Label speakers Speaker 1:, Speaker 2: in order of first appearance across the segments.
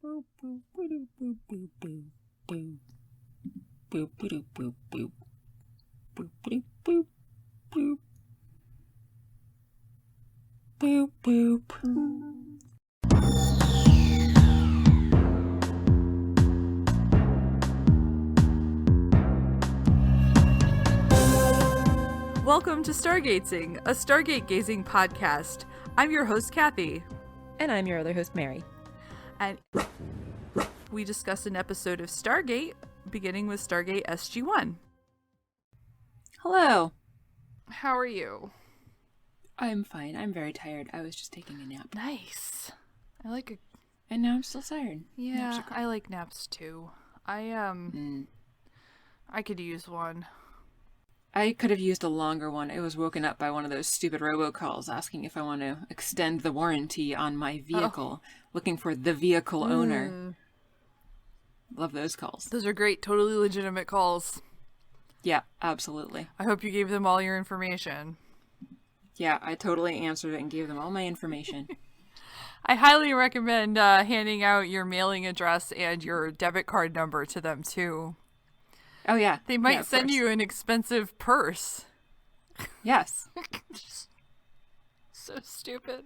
Speaker 1: Boop, boop, boop, boop, boop, boop, boop. Boop, boop, boop, boop. Boop, boop, boop, boop. Boop, boop.
Speaker 2: Welcome to Stargatezing, a Stargate gazing podcast. I'm your host, Kathy.
Speaker 3: And I'm your other host, Mary.
Speaker 2: And we discuss an episode of Stargate, beginning with Stargate SG-1.
Speaker 1: Hello.
Speaker 2: How are you?
Speaker 1: I'm fine. I'm very tired. I was just taking a nap.
Speaker 2: Nice.
Speaker 1: And now I'm still tired.
Speaker 2: Yeah, I like naps too. I could use one.
Speaker 1: I could have used a longer one. I was woken up by one of those stupid robocalls asking if I want to extend the warranty on my vehicle, looking for the vehicle owner. Love those calls.
Speaker 2: Those are great, totally legitimate calls.
Speaker 1: Yeah, absolutely.
Speaker 2: I hope you gave them all your information.
Speaker 1: Yeah, I totally answered it and gave them all my information.
Speaker 2: I highly recommend handing out your mailing address and your debit card number to them too.
Speaker 1: Oh, yeah.
Speaker 2: They might send you an expensive purse.
Speaker 1: Yes.
Speaker 2: So stupid.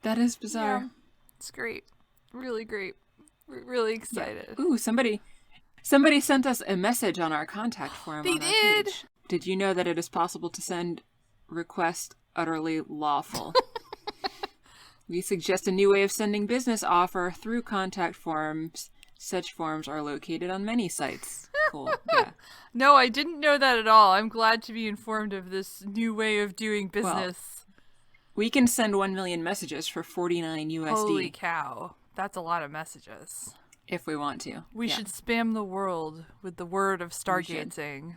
Speaker 1: That is bizarre.
Speaker 2: Yeah, it's great. Really great. Really excited.
Speaker 1: Yeah. Ooh, somebody sent us a message on our contact form.
Speaker 2: They did.
Speaker 1: Page. Did you know that it is possible to send request utterly lawful? We suggest a new way of sending business offer through contact forms. Such forms are located on many sites. Cool. Yeah.
Speaker 2: No, I didn't know that at all. I'm glad to be informed of this new way of doing business.
Speaker 1: Well, we can send 1 million messages for 49 USD.
Speaker 2: Holy cow. That's a lot of messages.
Speaker 1: If we want to.
Speaker 2: We should spam the world with the word of Stargatezing.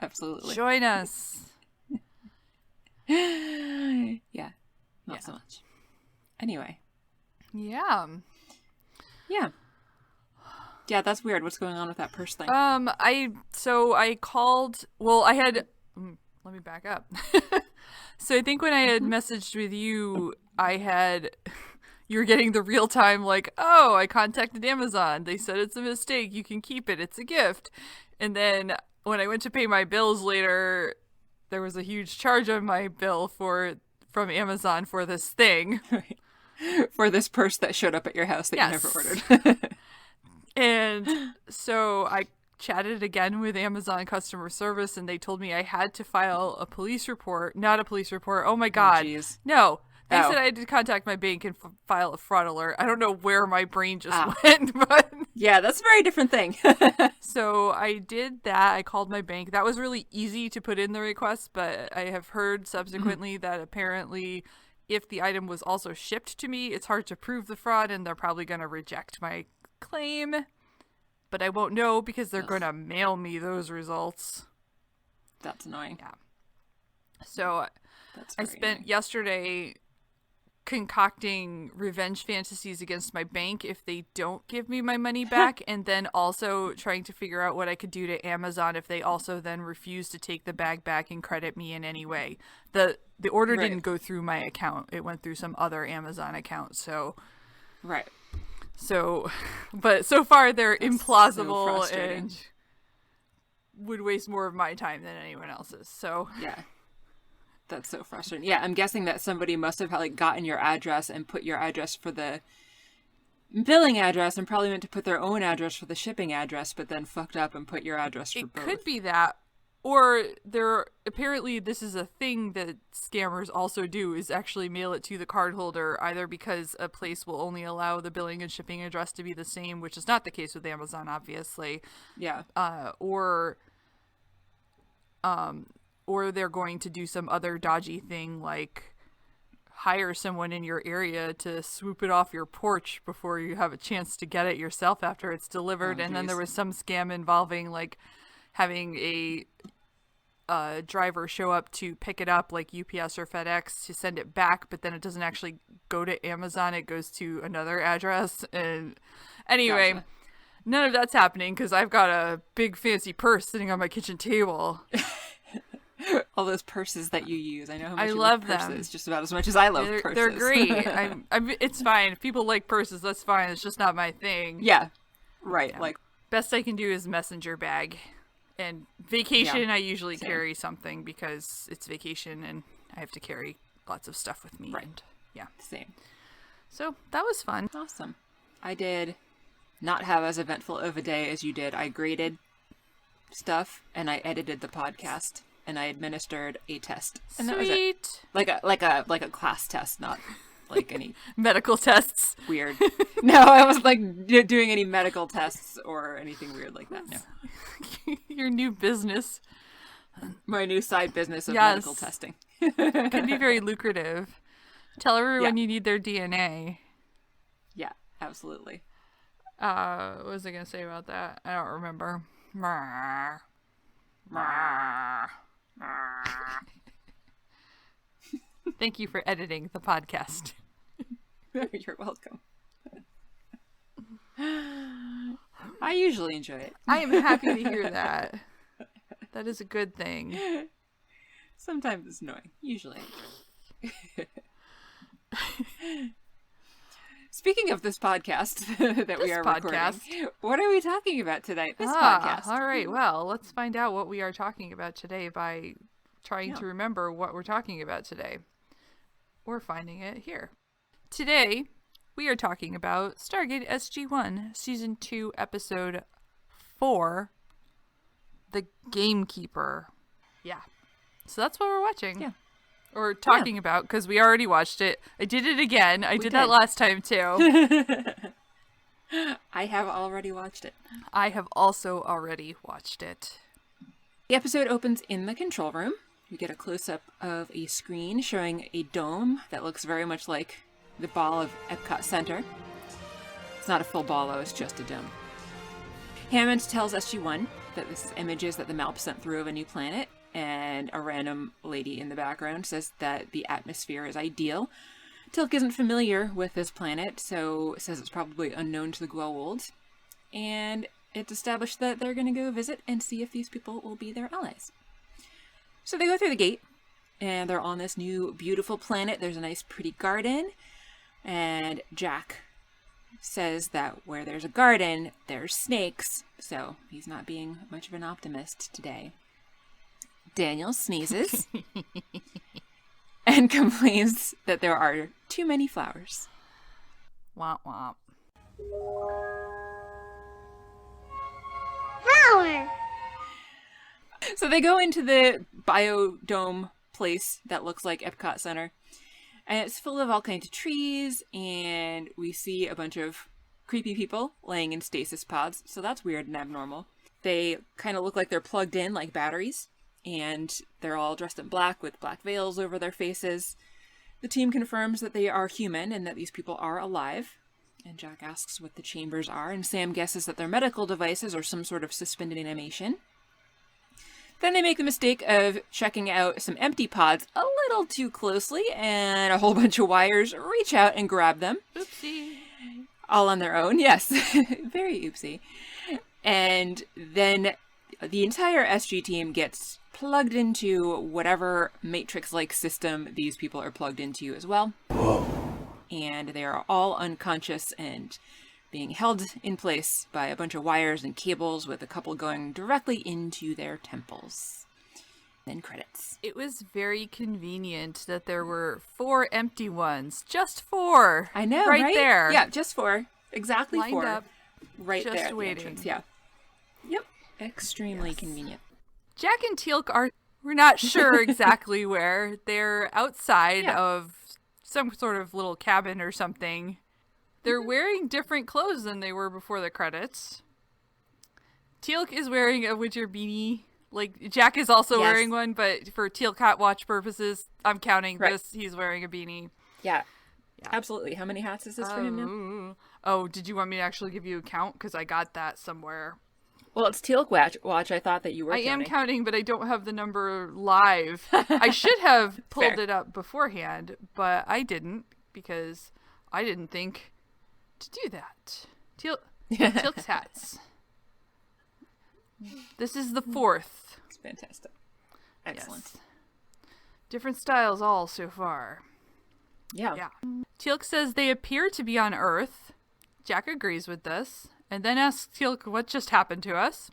Speaker 1: Absolutely.
Speaker 2: Join us.
Speaker 1: Yeah. Not so much. Anyway.
Speaker 2: Yeah.
Speaker 1: Yeah. Yeah, that's weird. What's going on with that purse thing?
Speaker 2: I called, let me back up. So I think when I had messaged with you, you were getting the real time I contacted Amazon. They said it's a mistake. You can keep it. It's a gift. And then when I went to pay my bills later, there was a huge charge on my bill from Amazon for this thing.
Speaker 1: Right. For this purse that showed up at your house that you never ordered.
Speaker 2: And so I chatted again with Amazon customer service, and they told me I had to file a police report. Not a police report. Oh my God.
Speaker 1: Oh,
Speaker 2: no. They said I had to contact my bank and file a fraud alert. I don't know where my brain just went, but...
Speaker 1: Yeah, that's a very different thing.
Speaker 2: So I did that. I called my bank. That was really easy to put in the request, but I have heard subsequently that apparently... if the item was also shipped to me, it's hard to prove the fraud, and they're probably going to reject my claim. But I won't know because they're going to mail me those results.
Speaker 1: That's annoying.
Speaker 2: Yeah. So I spent yesterday concocting revenge fantasies against my bank if they don't give me my money back, and then also trying to figure out what I could do to Amazon if they also then refuse to take the bag back and credit me in any way. The order didn't go through my account. It went through some other Amazon account. So,
Speaker 1: right.
Speaker 2: So, but so far they're implausible
Speaker 1: so
Speaker 2: and would waste more of my time than anyone else's. So,
Speaker 1: yeah. That's so frustrating. Yeah, I'm guessing that somebody must have gotten your address and put your address for the billing address and probably meant to put their own address for the shipping address, but then fucked up and put your address for both.
Speaker 2: It could be that. Or apparently this is a thing that scammers also do, is actually mail it to the cardholder, either because a place will only allow the billing and shipping address to be the same, which is not the case with Amazon, obviously.
Speaker 1: Yeah.
Speaker 2: Or they're going to do some other dodgy thing, like hire someone in your area to swoop it off your porch before you have a chance to get it yourself after it's delivered. And then there was some scam involving having a driver show up to pick it up, like UPS or FedEx, to send it back, but then it doesn't actually go to Amazon. It goes to another address. And anyway, None of that's happening because I've got a big fancy purse sitting on my kitchen table.
Speaker 1: All those purses that you use. I know how much
Speaker 2: I
Speaker 1: you
Speaker 2: love
Speaker 1: purses
Speaker 2: them.
Speaker 1: just about as much as I love purses.
Speaker 2: They're great. It's fine. If people like purses, that's fine. It's just not my thing.
Speaker 1: Yeah. Right.
Speaker 2: Yeah.
Speaker 1: Like,
Speaker 2: best I can do is messenger bag. And vacation,
Speaker 1: Yeah.
Speaker 2: I usually
Speaker 1: Same.
Speaker 2: carry something because it's vacation and I have to carry lots of stuff with me.
Speaker 1: Right.
Speaker 2: And, yeah.
Speaker 1: same.
Speaker 2: So that was fun.
Speaker 1: Awesome. I did not have as eventful of a day as you did. I graded stuff and I edited the podcast and I administered a test. And that was it.
Speaker 2: Sweet.
Speaker 1: Like a class test, not like any
Speaker 2: Medical tests.
Speaker 1: weird. No, I wasn't like doing any medical tests or anything weird like that. No.
Speaker 2: Your new business.
Speaker 1: My new side business of
Speaker 2: Yes.
Speaker 1: medical testing.
Speaker 2: Could be very lucrative. Tell everyone
Speaker 1: Yeah.
Speaker 2: you need their DNA.
Speaker 1: Yeah, absolutely.
Speaker 2: What was I going to say about that? I don't remember. Thank you for editing the podcast.
Speaker 1: You're welcome. I usually enjoy it.
Speaker 2: I am happy to hear that. That is a good thing.
Speaker 1: Sometimes it's annoying. Usually I enjoy it. Speaking of this podcast that we are
Speaker 2: podcast.
Speaker 1: recording, what are we talking about today? This podcast.
Speaker 2: All right. Well, let's find out what we are talking about today by trying to remember what we're talking about today. Or finding it here. Today, we are talking about Stargate SG-1, Season 2, Episode 4, The Gamekeeper. Yeah. So that's what we're watching.
Speaker 1: Yeah.
Speaker 2: Or talking about, because we already watched it. I did it again. I did that
Speaker 1: did.
Speaker 2: last time, too.
Speaker 1: I have already watched it.
Speaker 2: I have also already watched it.
Speaker 1: The episode opens in the control room. We get a close-up of a screen showing a dome that looks very much like the ball of Epcot Center. It's not a full ball, though. It's just a dome. Hammond tells SG-1 that this is images that the MALP sent through of a new planet, and a random lady in the background says that the atmosphere is ideal. Tilk isn't familiar with this planet, so says it's probably unknown to the Gwelwolds. And it's established that they're going to go visit and see if these people will be their allies. So they go through the gate, and they're on this new beautiful planet. There's a nice pretty garden, and Jack says that where there's a garden, there's snakes, so he's not being much of an optimist today. Daniel sneezes and complains that there are too many flowers.
Speaker 2: Womp womp.
Speaker 4: Flower.
Speaker 1: So they go into the biodome place that looks like Epcot Center, and it's full of all kinds of trees, and we see a bunch of creepy people laying in stasis pods, so that's weird and abnormal. They kind of look like they're plugged in like batteries, and they're all dressed in black with black veils over their faces. The team confirms that they are human and that these people are alive, and Jack asks what the chambers are, and Sam guesses that they're medical devices or some sort of suspended animation. Then they make the mistake of checking out some empty pods a little too closely, and a whole bunch of wires reach out and grab them.
Speaker 2: Oopsie.
Speaker 1: All on their own, yes. Very oopsie. And then the entire SG team gets plugged into whatever Matrix-like system these people are plugged into as well. Whoa. And they are all unconscious and being held in place by a bunch of wires and cables, with a couple going directly into their temples. Then credits.
Speaker 2: It was very convenient that there were 4 empty ones. Just 4.
Speaker 1: I know,
Speaker 2: right there.
Speaker 1: Yeah, just 4. Exactly
Speaker 2: Lined
Speaker 1: 4.
Speaker 2: up,
Speaker 1: Right
Speaker 2: just
Speaker 1: there at the
Speaker 2: waiting.
Speaker 1: entrance. Yeah. Yep. Extremely convenient.
Speaker 2: Jack and Teal'c we're not sure exactly where. They're outside of some sort of little cabin or something. They're wearing different clothes than they were before the credits. Teal'c is wearing a winter beanie. Like, Jack is also wearing one, but for Teal'c Hat Watch purposes, I'm counting this. He's wearing a beanie.
Speaker 1: Yeah. Absolutely. How many hats is this for him now?
Speaker 2: Oh, did you want me to actually give you a count? Because I got that somewhere.
Speaker 1: Well, it's Teal'c Watch. I thought that you were
Speaker 2: I
Speaker 1: counting.
Speaker 2: am counting, but I don't have the number live. I should have pulled it up beforehand, but I didn't, because I didn't think to do that. Teal'c's hats. This is the 4th.
Speaker 1: It's fantastic. Excellent.
Speaker 2: Yes. Different styles all so far.
Speaker 1: Yeah.
Speaker 2: Teal'c says they appear to be on Earth. Jack agrees with this, and then asks Teal'c what just happened to us.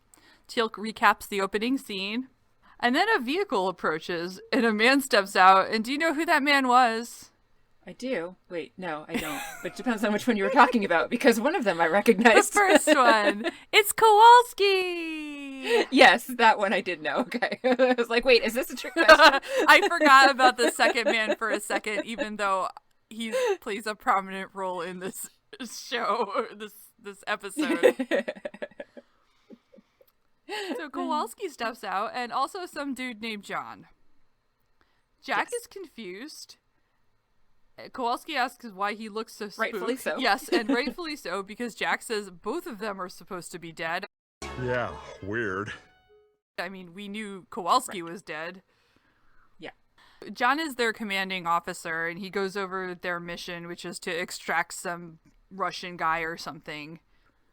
Speaker 2: Teal'c recaps the opening scene, and then a vehicle approaches, and a man steps out, and do you know who that man was?
Speaker 1: I do. Wait, no, I don't. But it depends on which one you were talking about, because one of them I recognized.
Speaker 2: The first one. It's Kowalski!
Speaker 1: Yes, that one I did know. Okay. I was like, wait, is this a trick question?
Speaker 2: I forgot about the second man for a second, even though he plays a prominent role in this show, or this episode. So Kowalski steps out, and also some dude named John. Jack is confused. Kowalski asks why he looks so spooked.
Speaker 1: Rightfully so.
Speaker 2: Yes, and rightfully so, because Jack says both of them are supposed to be dead.
Speaker 4: Yeah, weird.
Speaker 2: I mean, we knew Kowalski was dead.
Speaker 1: Yeah.
Speaker 2: John is their commanding officer, and he goes over their mission, which is to extract some Russian guy or something.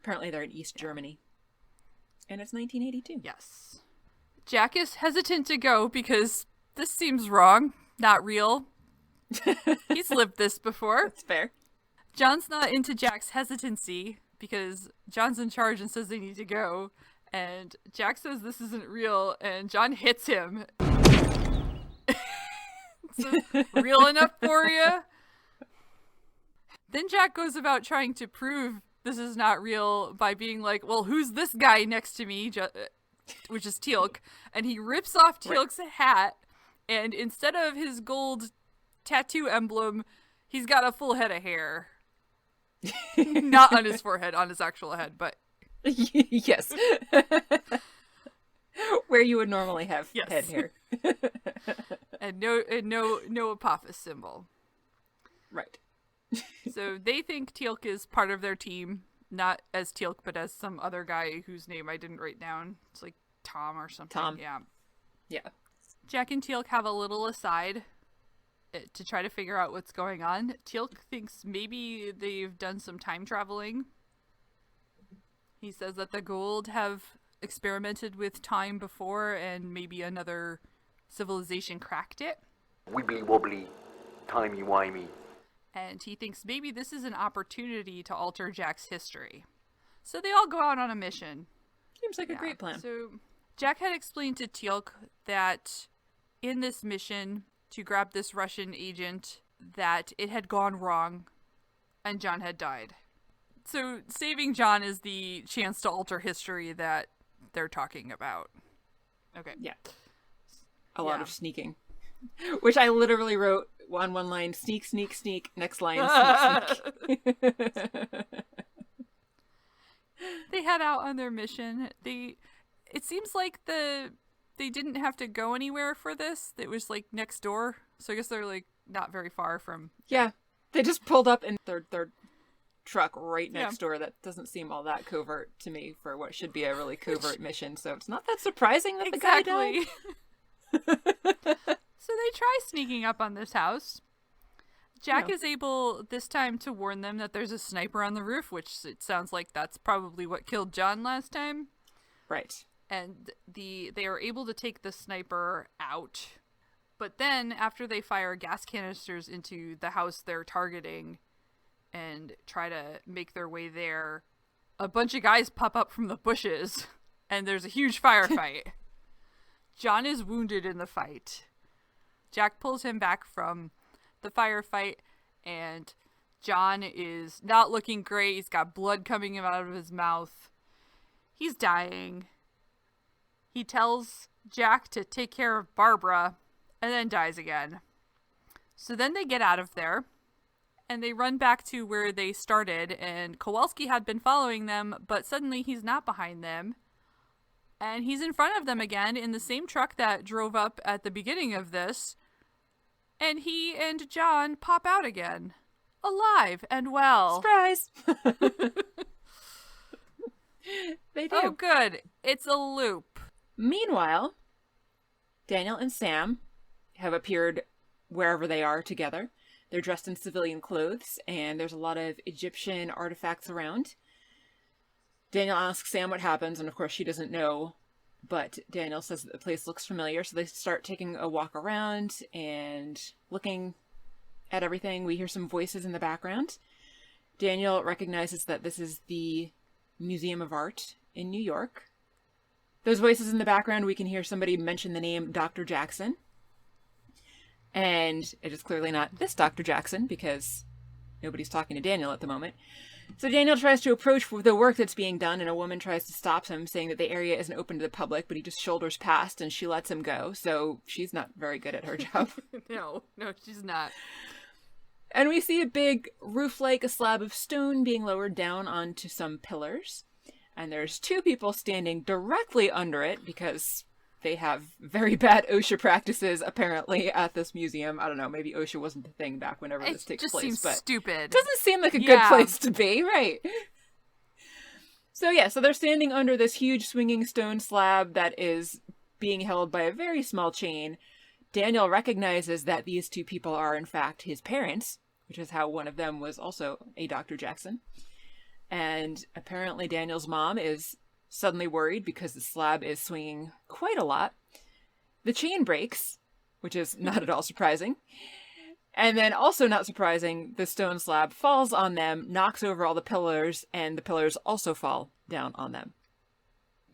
Speaker 1: Apparently they're in East Germany. And it's 1982.
Speaker 2: Yes. Jack is hesitant to go because this seems wrong, not real. He's lived this before.
Speaker 1: That's fair.
Speaker 2: John's not into Jack's hesitancy because John's in charge and says they need to go. And Jack says this isn't real, and John hits him. So, real enough for you? Then Jack goes about trying to prove this is not real by being like, well, who's this guy next to me? Which is Teal'c. And he rips off Teal'c's hat, and instead of his gold tattoo emblem, he's got a full head of hair. Not on his forehead, on his actual head, but
Speaker 1: yes. Where you would normally have
Speaker 2: Yes.
Speaker 1: head hair.
Speaker 2: and no Apophis symbol.
Speaker 1: Right.
Speaker 2: So they think Teal'c is part of their team, not as Teal'c, but as some other guy whose name I didn't write down. It's like Tom or something.
Speaker 1: Tom.
Speaker 2: Yeah.
Speaker 1: Yeah.
Speaker 2: Jack and Teal'c have a little aside to try to figure out what's going on. Teal'c thinks maybe they've done some time traveling. He says that the Goa'uld have experimented with time before, and maybe another civilization cracked it.
Speaker 5: Wibbly wobbly, timey wimey.
Speaker 2: And he thinks maybe this is an opportunity to alter Jack's history. So they all go out on a mission.
Speaker 1: Seems like a great plan.
Speaker 2: So Jack had explained to Teal'c that in this mission to grab this Russian agent, that it had gone wrong and John had died. So saving John is the chance to alter history that they're talking about. Okay.
Speaker 1: Yeah. A lot of sneaking. Which I literally wrote on one line, sneak, sneak, sneak. Next line, sneak, sneak.
Speaker 2: They head out on their mission. It seems like they didn't have to go anywhere for this. It was like next door. So I guess they're like not very far from.
Speaker 1: Yeah. They just pulled up in their truck right next door. That doesn't seem all that covert to me for what should be a really covert mission. So it's not that surprising that the guy died.
Speaker 2: So they try sneaking up on this house. Jack is able this time to warn them that there's a sniper on the roof, which it sounds like that's probably what killed John last time.
Speaker 1: Right.
Speaker 2: And they are able to take the sniper out. But then after they fire gas canisters into the house they're targeting and try to make their way there, a bunch of guys pop up from the bushes and there's a huge firefight. John is wounded in the fight. Jack pulls him back from the firefight, and John is not looking great. He's got blood coming out of his mouth. He's dying. He tells Jack to take care of Barbara, and then dies again. So then they get out of there, and they run back to where they started, and Kowalski had been following them, but suddenly he's not behind them. And he's in front of them again in the same truck that drove up at the beginning of this. And he and John pop out again. Alive and well.
Speaker 1: Surprise! They do.
Speaker 2: Oh, good. It's a loop.
Speaker 1: Meanwhile, Daniel and Sam have appeared wherever they are together. They're dressed in civilian clothes, and there's a lot of Egyptian artifacts around. Daniel asks Sam what happens, and of course she doesn't know But Daniel says that the place looks familiar, so they start taking a walk around and looking at everything. We hear some voices in the background. Daniel recognizes that this is the Museum of Art in New York. Those voices in the background, we can hear somebody mention the name Dr. Jackson. And it is clearly not this Dr. Jackson, because nobody's talking to Daniel at the moment. So Daniel tries to approach the work that's being done, and a woman tries to stop him, saying that the area isn't open to the public, but he just shoulders past, and she lets him go. So she's not very good at her job.
Speaker 2: No, she's not.
Speaker 1: And we see a big roof-like, a slab of stone being lowered down onto some pillars. And there's two people standing directly under it, because they have very bad OSHA practices, apparently, at this museum. I don't know, maybe OSHA wasn't the thing back whenever this takes place. It just seems
Speaker 2: stupid.
Speaker 1: It doesn't seem like a good place to be, right? So they're standing under this huge swinging stone slab that is being held by a very small chain. Daniel recognizes that these two people are, in fact, his parents, which is how one of them was also a Dr. Jackson. And apparently Daniel's mom is suddenly worried because the slab is swinging quite a lot. The chain breaks, which is not at all surprising. And then also not surprising, the stone slab falls on them, knocks over all the pillars, and the pillars also fall down on them.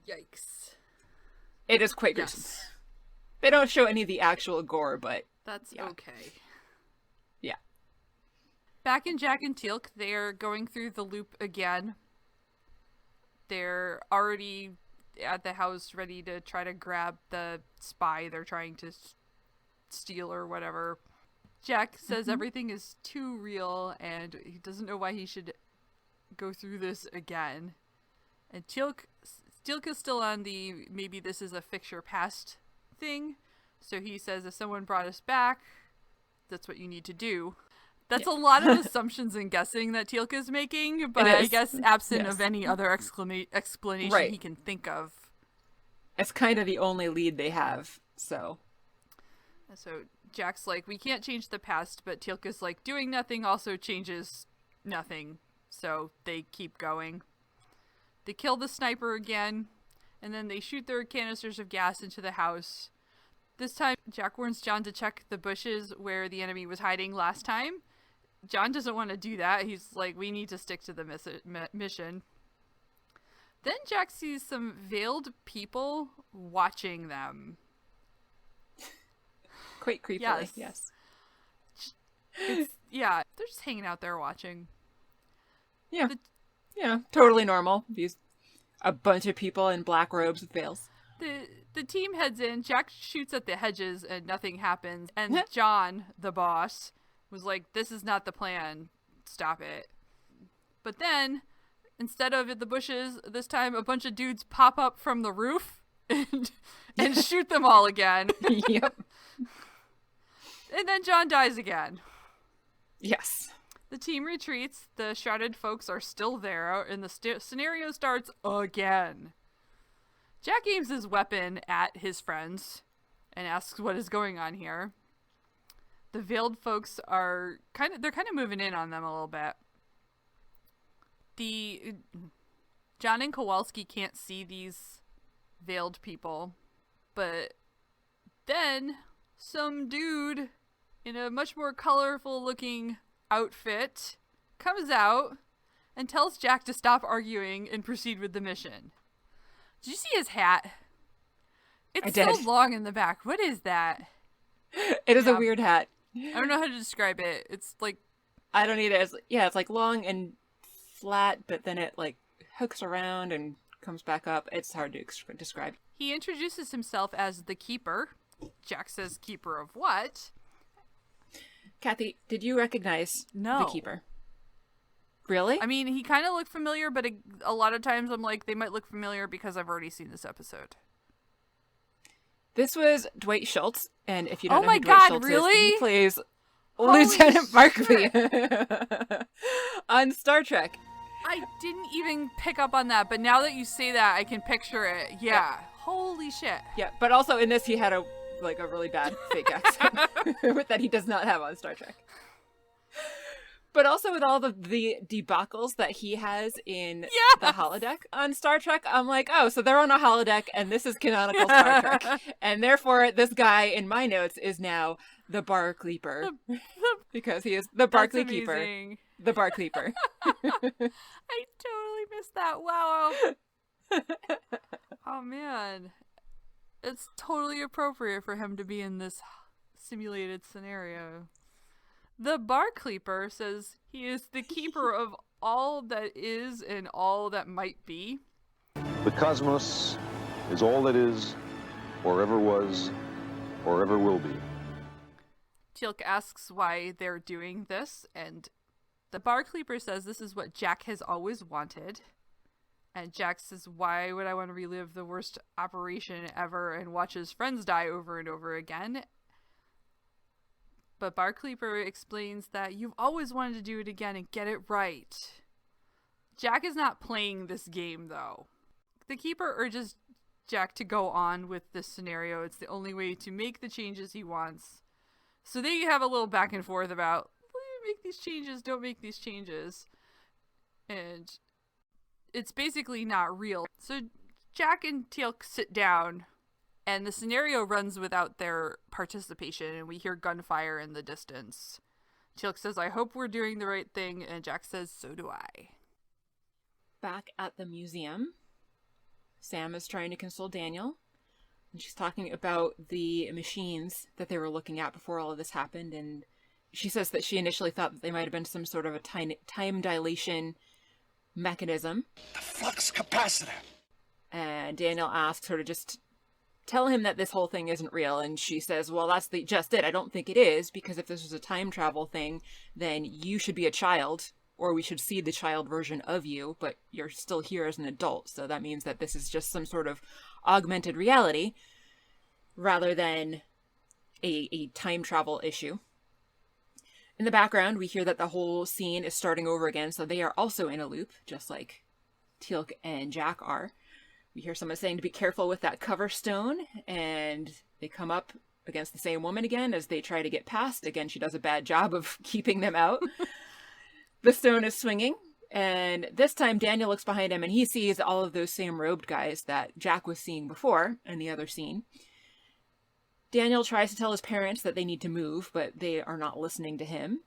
Speaker 2: Yikes.
Speaker 1: It is quite gruesome. Yes. They don't show any of the actual gore, but...
Speaker 2: That's okay.
Speaker 1: Yeah.
Speaker 2: Back in Jack and Teal'c, they're going through the loop again. They're already at the house ready to try to grab the spy they're trying to steal or whatever. Jack says everything is too real and he doesn't know why he should go through this again. And Teal'c is still on the maybe this is a fix your past thing. So he says if someone brought us back, that's what you need to do. That's a lot of assumptions and guessing that Teal'c is making, but I guess absent of any other explanation he can think of.
Speaker 1: It's kind of the only lead they have, so.
Speaker 2: So Jack's like, we can't change the past, but Teal'c is like, doing nothing also changes nothing, so they keep going. They kill the sniper again, and then they shoot their canisters of gas into the house. This time, Jack warns John to check the bushes where the enemy was hiding last time. John doesn't want to do that. He's like, we need to stick to the mission. Then Jack sees some veiled people watching them.
Speaker 1: Quite creepily, yes.
Speaker 2: They're just hanging out there watching.
Speaker 1: Yeah, totally normal. A bunch of people in black robes with veils.
Speaker 2: The team heads in. Jack shoots at the hedges and nothing happens. And John, the boss, was like, this is not the plan. Stop it. But then, instead of the bushes, this time a bunch of dudes pop up from the roof and shoot them all again.
Speaker 1: Yep.
Speaker 2: And then John dies again.
Speaker 1: Yes.
Speaker 2: The team retreats. The shrouded folks are still there, and the scenario starts again. Jack aims his weapon at his friends and asks what is going on here. The veiled folks are kind of moving in on them a little bit. John and Kowalski can't see these veiled people, but then some dude in a much more colorful looking outfit comes out and tells Jack to stop arguing and proceed with the mission. Did you see his hat? It's so long in the back. What is that?
Speaker 1: It is a weird hat.
Speaker 2: I don't know how to describe it. It's like...
Speaker 1: I don't either. It's like long and flat, but then it like hooks around and comes back up. It's hard to describe.
Speaker 2: He introduces himself as the Keeper. Jack says, Keeper of what?
Speaker 1: Kathy, did you recognize the Keeper? Really?
Speaker 2: I mean, he kind of looked familiar, but a lot of times I'm like, they might look familiar because I've already seen this episode.
Speaker 1: This was Dwight Schultz, and if you don't know who Dwight Schultz is, he plays Lieutenant Barcleeper on Star Trek.
Speaker 2: I didn't even pick up on that, but now that you say that, I can picture it. Yeah. Holy shit.
Speaker 1: Yeah, but also in this, he had a really bad fake accent that he does not have on Star Trek. But also with all the debacles that he has in the holodeck on Star Trek, I'm like, oh, so they're on a holodeck and this is canonical Star Trek. And therefore, this guy in my notes is now the Barcleeper. Because he is the Barcleeper. The Barcleeper.
Speaker 2: I totally missed that. Wow. Oh, man. It's totally appropriate for him to be in this simulated scenario. The Barcleeper says he is the keeper of all that is and all that might be.
Speaker 6: The cosmos is all that is, or ever was, or ever will be.
Speaker 2: Teal'c asks why they're doing this, and the Barcleeper says this is what Jack has always wanted. And Jack says, why would I want to relive the worst operation ever and watch his friends die over and over again? But Barcleeper explains that you've always wanted to do it again and get it right. Jack is not playing this game, though. The Keeper urges Jack to go on with this scenario. It's the only way to make the changes he wants. So they have a little back and forth about, make these changes, don't make these changes. And it's basically not real. So Jack and Teal'c sit down, and the scenario runs without their participation, and we hear gunfire in the distance. Teal'c says, I hope we're doing the right thing, and Jack says, so do I.
Speaker 1: Back at the museum, Sam is trying to console Daniel, and she's talking about the machines that they were looking at before all of this happened, and she says that she initially thought that they might have been some sort of a time dilation mechanism.
Speaker 7: The flux capacitor.
Speaker 1: And Daniel asks her to just tell him that this whole thing isn't real, and she says, well, that's just it. I don't think it is, because if this was a time travel thing, then you should be a child, or we should see the child version of you, but you're still here as an adult, so that means that this is just some sort of augmented reality, rather than a time travel issue. In the background, we hear that the whole scene is starting over again, so they are also in a loop, just like Teal'c and Jack are. We hear someone saying to be careful with that cover stone, and they come up against the same woman again as they try to get past. Again, she does a bad job of keeping them out. The stone is swinging, and this time Daniel looks behind him, and he sees all of those same robed guys that Jack was seeing before in the other scene. Daniel tries to tell his parents that they need to move, but they are not listening to him.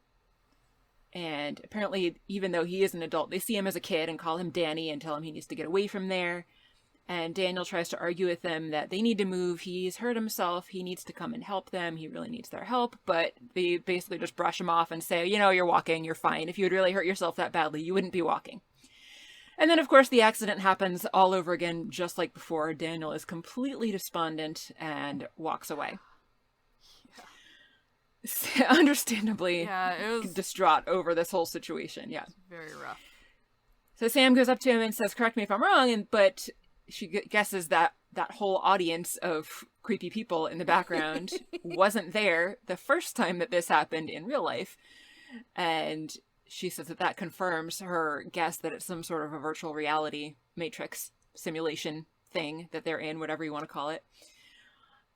Speaker 1: And apparently, even though he is an adult, they see him as a kid and call him Danny and tell him he needs to get away from there. And Daniel tries to argue with them that they need to move. He's hurt himself. He needs to come and help them. He really needs their help. But they basically just brush him off and say, you know, you're walking, you're fine. If you had really hurt yourself that badly, you wouldn't be walking. And then, of course, the accident happens all over again, just like before. Daniel is completely despondent and walks away. Yeah. Understandably distraught over this whole situation. Yeah.
Speaker 2: Very rough.
Speaker 1: So Sam goes up to him and says, correct me if I'm wrong, but she guesses that that whole audience of creepy people in the background wasn't there the first time that this happened in real life. And she says that that confirms her guess that it's some sort of a virtual reality matrix simulation thing that they're in, whatever you want to call it.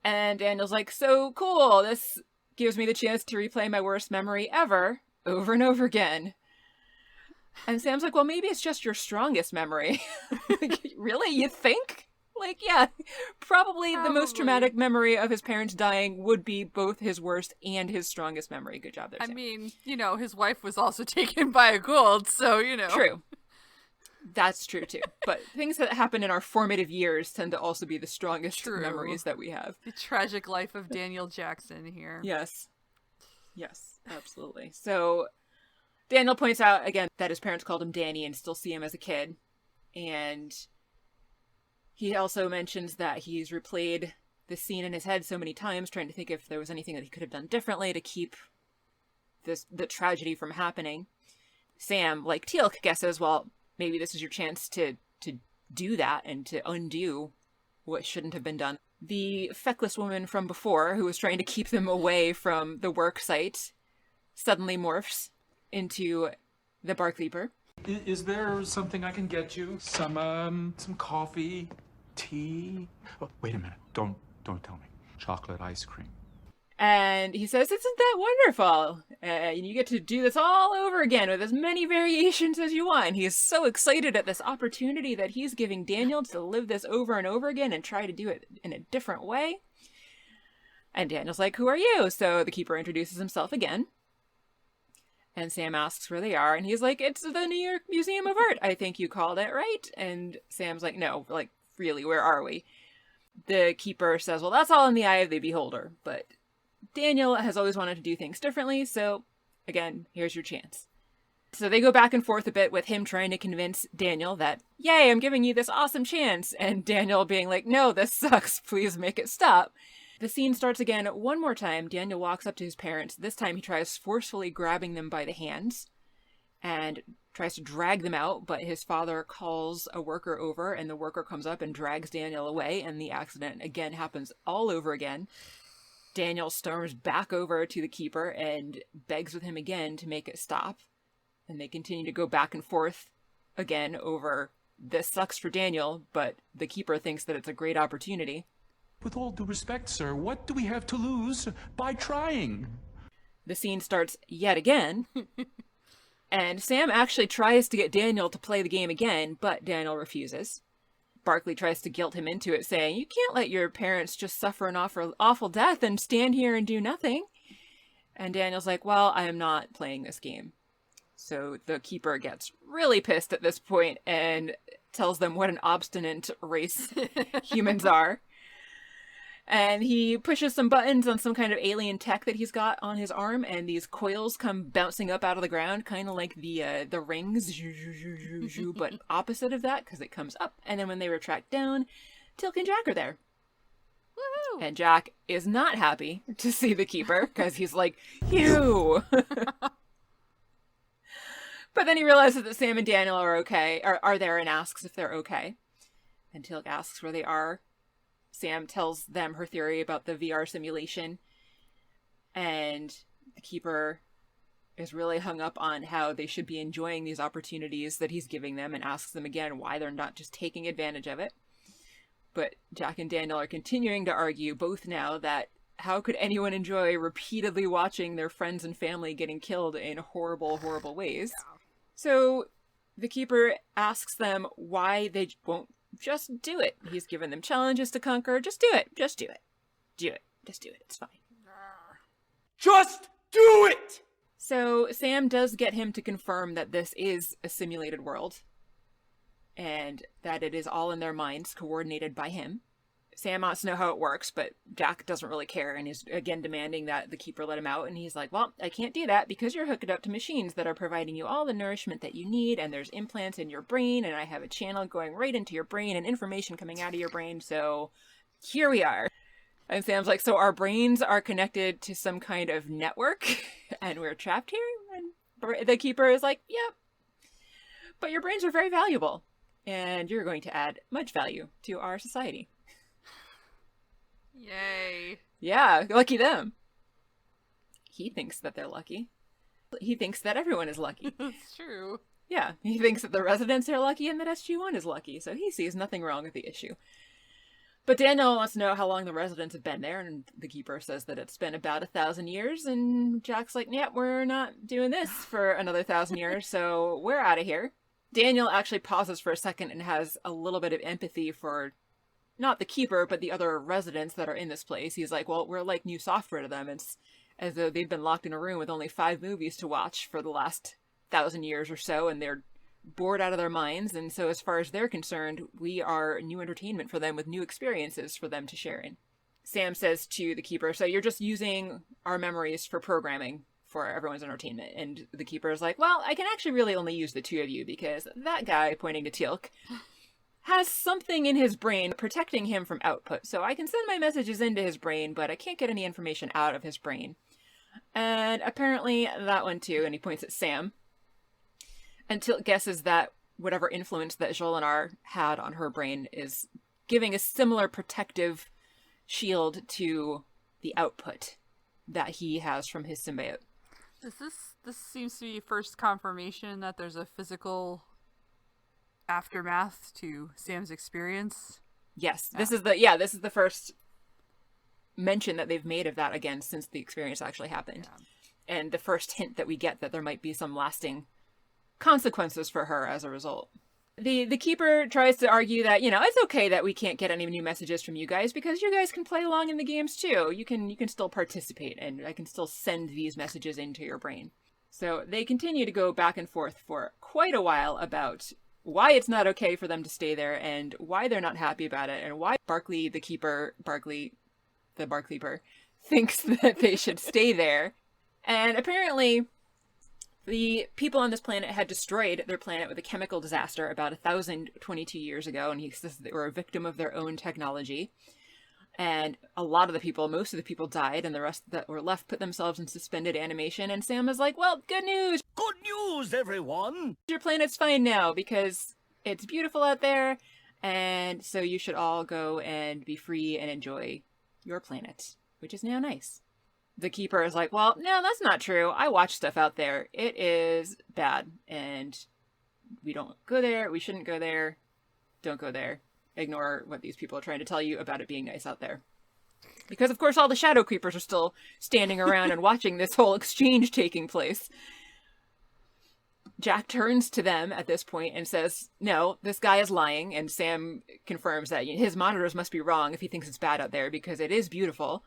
Speaker 1: And Daniel's like, so cool, this gives me the chance to replay my worst memory ever, over and over again. And Sam's like, well, maybe it's just your strongest memory. Like, really? You think? Like, yeah, probably the most traumatic memory of his parents dying would be both his worst and his strongest memory. Good job there, Sam.
Speaker 2: I mean, you know, his wife was also taken by a cold, so, you know.
Speaker 1: True. That's true, too. But things that happen in our formative years tend to also be the strongest memories that we have.
Speaker 2: The tragic life of Daniel Jackson here.
Speaker 1: Yes. Yes, absolutely. So Daniel points out, again, that his parents called him Danny and still see him as a kid. And he also mentions that he's replayed this scene in his head so many times, trying to think if there was anything that he could have done differently to keep the tragedy from happening. Sam, like Teal'c, guesses, well, maybe this is your chance to do that and to undo what shouldn't have been done. The feckless woman from before, who was trying to keep them away from the work site, suddenly morphs into the Barcleeper.
Speaker 8: Is there something I can get you? Some coffee, tea? Oh, wait a minute. Don't tell me. Chocolate ice cream.
Speaker 1: And he says, isn't that wonderful? And you get to do this all over again with as many variations as you want. And he is so excited at this opportunity that he's giving Daniel to live this over and over again and try to do it in a different way. And Daniel's like, who are you? So the keeper introduces himself again. And Sam asks where they are. And he's like, it's the New York Museum of Art. I think you called it, right? And Sam's like, no, like, really, where are we? The keeper says, well, that's all in the eye of the beholder. But Daniel has always wanted to do things differently, so again, here's your chance. So they go back and forth a bit with him trying to convince Daniel that, yay, I'm giving you this awesome chance, and Daniel being like, no, this sucks, please make it stop. The scene starts again one more time. Daniel walks up to his parents. This time he tries forcefully grabbing them by the hands and tries to drag them out, but his father calls a worker over, and the worker comes up and drags Daniel away, and the accident again happens all over again. Daniel storms back over to the keeper and begs with him again to make it stop. And they continue to go back and forth again over this sucks for Daniel, but the keeper thinks that it's a great opportunity.
Speaker 8: With all due respect, sir, what do we have to lose by trying?
Speaker 1: The scene starts yet again. And Sam actually tries to get Daniel to play the game again, but Daniel refuses. Barclay tries to guilt him into it, saying, you can't let your parents just suffer an awful death and stand here and do nothing. And Daniel's like, well, I am not playing this game. So the keeper gets really pissed at this point and tells them what an obstinate race humans are. And he pushes some buttons on some kind of alien tech that he's got on his arm, and these coils come bouncing up out of the ground, kind of like the rings, but opposite of that, because it comes up, and then when they retract down, Tilk and Jack are there. Woohoo! And Jack is not happy to see the keeper, because he's like, you! But then he realizes that Sam and Daniel are okay, are there, and asks if they're okay. And Tilk asks where they are. Sam tells them her theory about the VR simulation, and the keeper is really hung up on how they should be enjoying these opportunities that he's giving them, and asks them again why they're not just taking advantage of it. But Jack and Daniel are continuing to argue, both now, that how could anyone enjoy repeatedly watching their friends and family getting killed in horrible, horrible ways? Yeah. So the keeper asks them why they won't just do it. He's given them challenges to conquer. Just do it. Just do it. Do it. Just do it. It's fine.
Speaker 7: Just do it!
Speaker 1: So Sam does get him to confirm that this is a simulated world and that it is all in their minds, coordinated by him. Sam wants to know how it works, but Jack doesn't really care and is again demanding that the keeper let him out. And he's like, well, I can't do that because you're hooked up to machines that are providing you all the nourishment that you need, and there's implants in your brain, and I have a channel going right into your brain and information coming out of your brain, so here we are. And Sam's like, so our brains are connected to some kind of network and we're trapped here? And the keeper is like, yep. But your brains are very valuable and you're going to add much value to our society.
Speaker 2: Yay.
Speaker 1: Yeah, lucky them. He thinks that they're lucky. He thinks that everyone is lucky.
Speaker 2: That's true.
Speaker 1: Yeah, he thinks that the residents are lucky and that SG-1 is lucky, so he sees nothing wrong with the issue. But Daniel wants to know how long the residents have been there, and the keeper says that it's been about 1,000 years, and Jack's like, yeah, we're not doing this for another 1,000 years, so we're out of here. Daniel actually pauses for a second and has a little bit of empathy for not the keeper, but the other residents that are in this place. He's like, well, we're like new software to them. It's as though they've been locked in a room with only 5 movies to watch for the last 1,000 years or so, and they're bored out of their minds. And so as far as they're concerned, we are new entertainment for them with new experiences for them to share in. Sam says to the keeper, so you're just using our memories for programming for everyone's entertainment. And the keeper is like, well, I can actually really only use the 2 of you because that guy, pointing to Teal'c, has something in his brain protecting him from output. So I can send my messages into his brain, but I can't get any information out of his brain. And apparently that one too, and he points at Sam. And Teal'c guesses that whatever influence that Jolinar had on her brain is giving a similar protective shield to the output that he has from his symbiote.
Speaker 2: This seems to be first confirmation that there's a physical aftermath to Sam's experience.
Speaker 1: Yes, this is the first mention that they've made of that again since the experience actually happened. Yeah. And the first hint that we get that there might be some lasting consequences for her as a result. The Keeper tries to argue that, it's okay that we can't get any new messages from you guys because you guys can play along in the games too. You can still participate, and I can still send these messages into your brain. So they continue to go back and forth for quite a while about why it's not okay for them to stay there and why they're not happy about it and why Barclay the Barcleeper, thinks that they should stay there. And apparently the people on this planet had destroyed their planet with a chemical disaster about 1,022 years ago, and he says they were a victim of their own technology. And most of the people died, and the rest that were left put themselves in suspended animation, and Sam is like, well, good news!
Speaker 7: Good news, everyone!
Speaker 1: Your planet's fine now, because it's beautiful out there, and so you should all go and be free and enjoy your planet, which is now nice. The Keeper is like, well, no, that's not true. I watch stuff out there. It is bad, and we don't go there. We shouldn't go there. Don't go there. Ignore what these people are trying to tell you about it being nice out there. Because, of course, all the Shadow Creepers are still standing around and watching this whole exchange taking place. Jack turns to them at this point and says, no, this guy is lying, and Sam confirms that his monitors must be wrong if he thinks it's bad out there, because it is beautiful.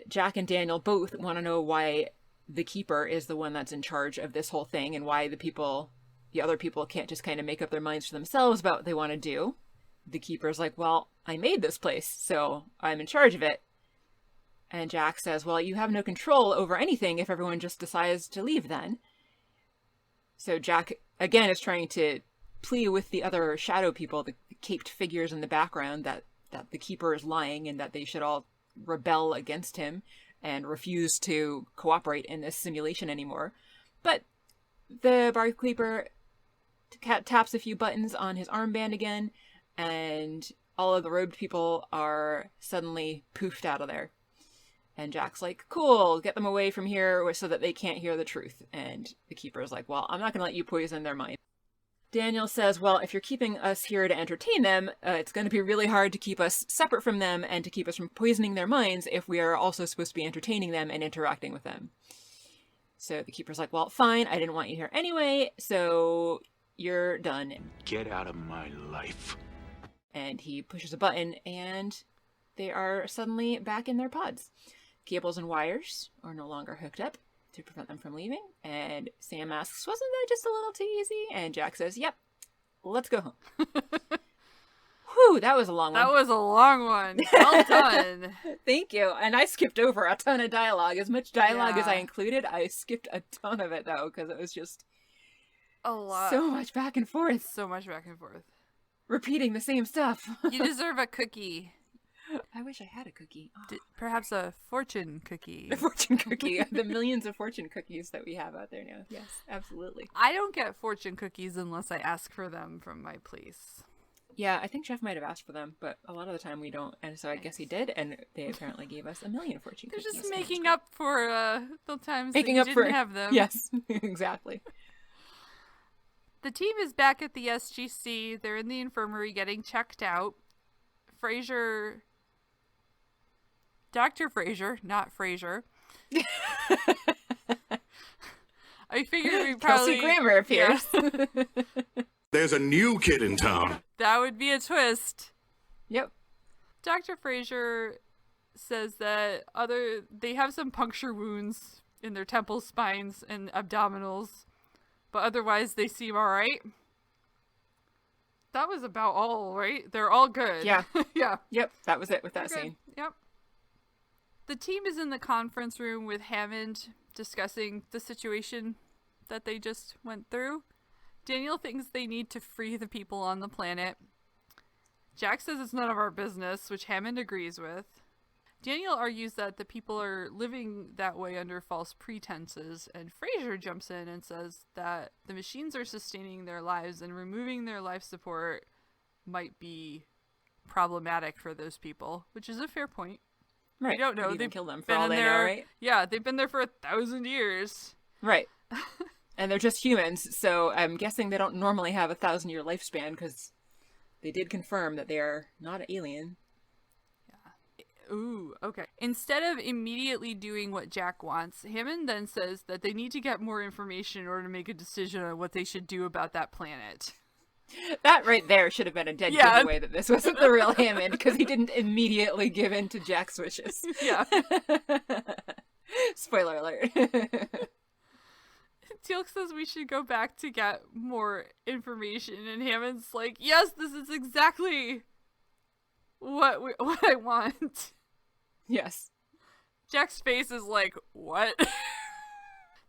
Speaker 1: Jack and Daniel both want to know why the Keeper is the one that's in charge of this whole thing, and why the other people can't just kind of make up their minds for themselves about what they want to do. The Keeper's like, well, I made this place, so I'm in charge of it. And Jack says, well, you have no control over anything if everyone just decides to leave then. So Jack, again, is trying to plea with the other shadow people, the caped figures in the background, that the Keeper is lying and that they should all rebel against him and refuse to cooperate in this simulation anymore. But the Barcleeper taps a few buttons on his armband again, and all of the robed people are suddenly poofed out of there. And Jack's like, cool, get them away from here so that they can't hear the truth. And the Keeper's like, well, I'm not going to let you poison their mind. Daniel says, well, if you're keeping us here to entertain them, it's going to be really hard to keep us separate from them and to keep us from poisoning their minds if we are also supposed to be entertaining them and interacting with them. So the Keeper's like, well, fine, I didn't want you here anyway, so you're done.
Speaker 8: Get out of my life.
Speaker 1: And he pushes a button, and they are suddenly back in their pods. Cables and wires are no longer hooked up to prevent them from leaving. And Sam asks, wasn't that just a little too easy? And Jack says, yep, let's go home. Whew, that was a long one.
Speaker 2: That was a long one. Well done.
Speaker 1: Thank you. And I skipped over a ton of dialogue. As much dialogue as I included, I skipped a ton of it, though, because it was just
Speaker 2: a lot.
Speaker 1: So much back and forth.
Speaker 2: So much back and forth.
Speaker 1: Repeating the same stuff.
Speaker 2: You deserve a cookie.
Speaker 1: I wish I had a cookie. Oh.
Speaker 2: Perhaps a fortune cookie.
Speaker 1: A fortune cookie. The millions of fortune cookies that we have out there now. Yes, absolutely.
Speaker 2: I don't get fortune cookies unless I ask for them from my place.
Speaker 1: Yeah, I think Jeff might have asked for them, but a lot of the time we don't. And so I guess he did, and they apparently gave us a million fortune cookies.
Speaker 2: They're just making up for the times that you didn't have them.
Speaker 1: Yes, exactly.
Speaker 2: The team is back at the SGC. They're in the infirmary getting checked out. Dr. Fraser, not Fraser. I figured we probably...
Speaker 1: Kelsey Grammer appears.
Speaker 2: Yeah.
Speaker 4: There's a new kid in town.
Speaker 2: That would be a twist.
Speaker 1: Yep.
Speaker 2: Dr. Fraser says that they have some puncture wounds in their temples, spines, and abdominals, but otherwise they seem alright. That was about all, right? They're all good.
Speaker 1: Yeah.
Speaker 2: Yeah.
Speaker 1: Yep, that was it with that scene.
Speaker 2: Yep. The team is in the conference room with Hammond discussing the situation that they just went through. Daniel thinks they need to free the people on the planet. Jack says it's none of our business, which Hammond agrees with. Daniel argues that the people are living that way under false pretenses, and Fraser jumps in and says that the machines are sustaining their lives and removing their life support might be problematic for those people, which is a fair point.
Speaker 1: Right.
Speaker 2: We don't know.
Speaker 1: They
Speaker 2: They've
Speaker 1: kill them for
Speaker 2: been
Speaker 1: all
Speaker 2: in
Speaker 1: they
Speaker 2: there,
Speaker 1: know, right?
Speaker 2: Yeah, they've been there for 1,000 years.
Speaker 1: Right. And they're just humans, so I'm guessing they don't normally have a 1,000-year lifespan, because they did confirm that they are not alien.
Speaker 2: Yeah. Ooh, okay. Instead of immediately doing what Jack wants, Hammond then says that they need to get more information in order to make a decision on what they should do about that planet.
Speaker 1: That right there should have been a dead giveaway that this wasn't the real Hammond, because he didn't immediately give in to Jack's wishes.
Speaker 2: Yeah.
Speaker 1: Spoiler alert.
Speaker 2: Teal'c says we should go back to get more information, and Hammond's like, yes, this is exactly what I want.
Speaker 1: Yes.
Speaker 2: Jack's face is like, what?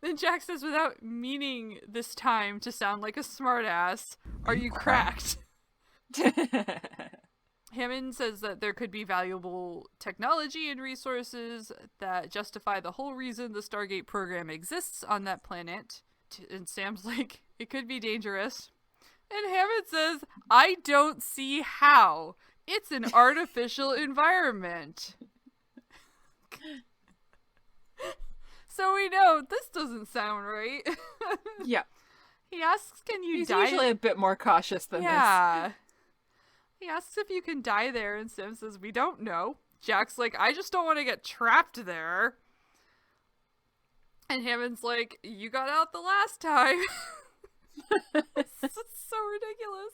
Speaker 2: Then Jack says, without meaning this time to sound like a smartass, are you cracked? Hammond says that there could be valuable technology and resources that justify the whole reason the Stargate program exists on that planet. And Sam's like, it could be dangerous. And Hammond says, I don't see how. It's an artificial environment. So we know this doesn't sound right.
Speaker 1: Yeah.
Speaker 2: He asks, can you
Speaker 1: He's
Speaker 2: die?
Speaker 1: He's usually a bit more cautious than
Speaker 2: this. He asks if you can die there, and Sam says, we don't know. Jack's like, I just don't want to get trapped there. And Hammond's like, you got out the last time. It's so ridiculous.